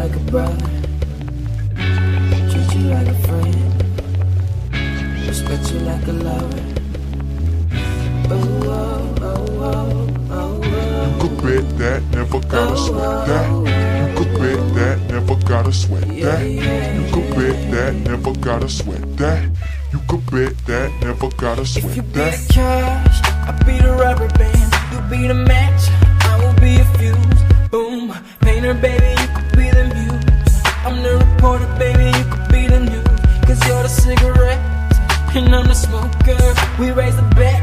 like a brother, treat you like a friend, respect you like a lover. Oh, oh, oh, oh, oh, oh. You could bet that, never gotta sweat that. You could bet that, never gotta sweat that. You could bet that, never gotta sweat that. You could bet that, never gotta If you sweat be that. the cash, I'll be the rubber band. You be the match, I will be a fuse. Boom, painter, baby, you could be the muse. I'm the reporter, baby, you could be the news. Cause you're the cigarette, and I'm the smoker. We raise the bet,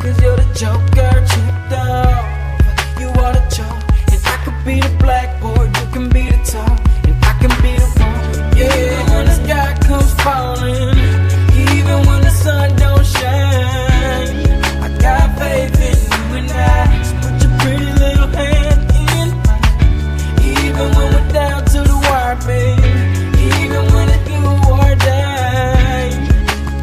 cause you're the joker. Chipped off, you are the chalk. And I could be the blackboard, you can be the top. And I can be the one, yeah, when the sky comes falling, even when the sun don't shine. I got faith in you and I, so put your pretty little hand in mine. Even when we're down to the wire, baby, even when it's do or die,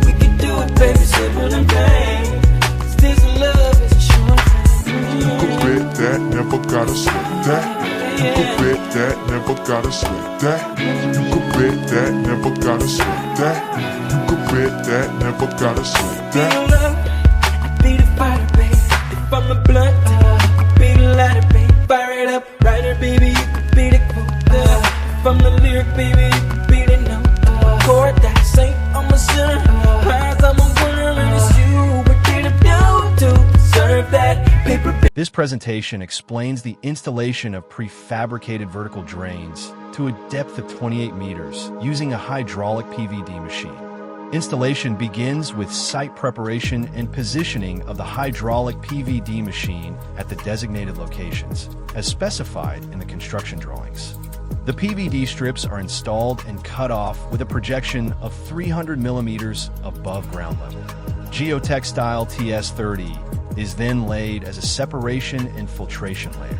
we can do it, baby, simple and plain. 'Cause this love is a short thing. You could bet that, never gotta sweat that. You could bet that, never gotta sweat that. You could bet that, never gotta sweat that. You could bet that, never gotta sweat Be that. the love, I be the fighter, baby. If I'm a blunt, you could be the lighter, baby. Fire it up, writer, baby, you could be the quote. If I'm the lyric, baby, you could be the note. Chord that saint, I'm a sinner. Prize, I'm a winner, and it's you. What did I do to deserve that paper? This presentation explains the installation of prefabricated vertical drains to a depth of 28 meters using a hydraulic PVD machine. Installation begins with site preparation and positioning of the hydraulic PVD machine at the designated locations, as specified in the construction drawings. The PVD strips are installed and cut off with a projection of 300 millimeters above ground level. Geotextile TS30 is then laid as a separation and filtration layer,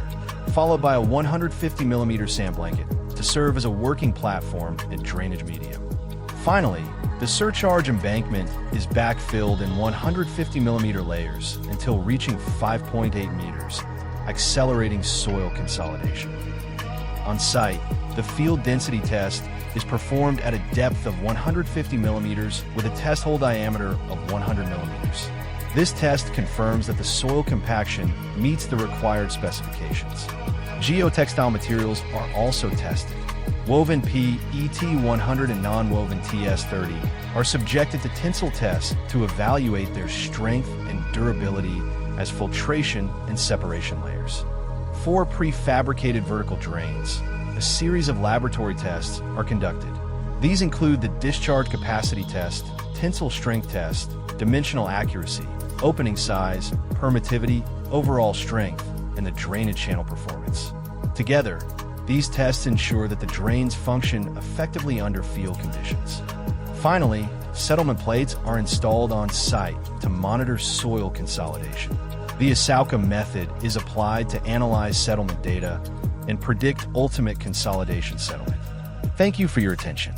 followed by a 150 millimeter sand blanket to serve as a working platform and drainage medium. Finally, the surcharge embankment is backfilled in 150 millimeter layers until reaching 5.8 meters, accelerating soil consolidation. On site, the field density test is performed at a depth of 150 millimeters with a test hole diameter of 100 millimeters. This test confirms that the soil compaction meets the required specifications. Geotextile materials are also tested. Woven P, ET100 and non-woven TS30 are subjected to tensile tests to evaluate their strength and durability as filtration and separation layers. For prefabricated vertical drains, a series of laboratory tests are conducted. These include the discharge capacity test, tensile strength test, dimensional accuracy, opening size, permittivity, overall strength, and the drainage channel performance. Together, these tests ensure that the drains function effectively under field conditions. Finally, settlement plates are installed on site to monitor soil consolidation. The ISAUCA method is applied to analyze settlement data and predict ultimate consolidation settlement. Thank you for your attention.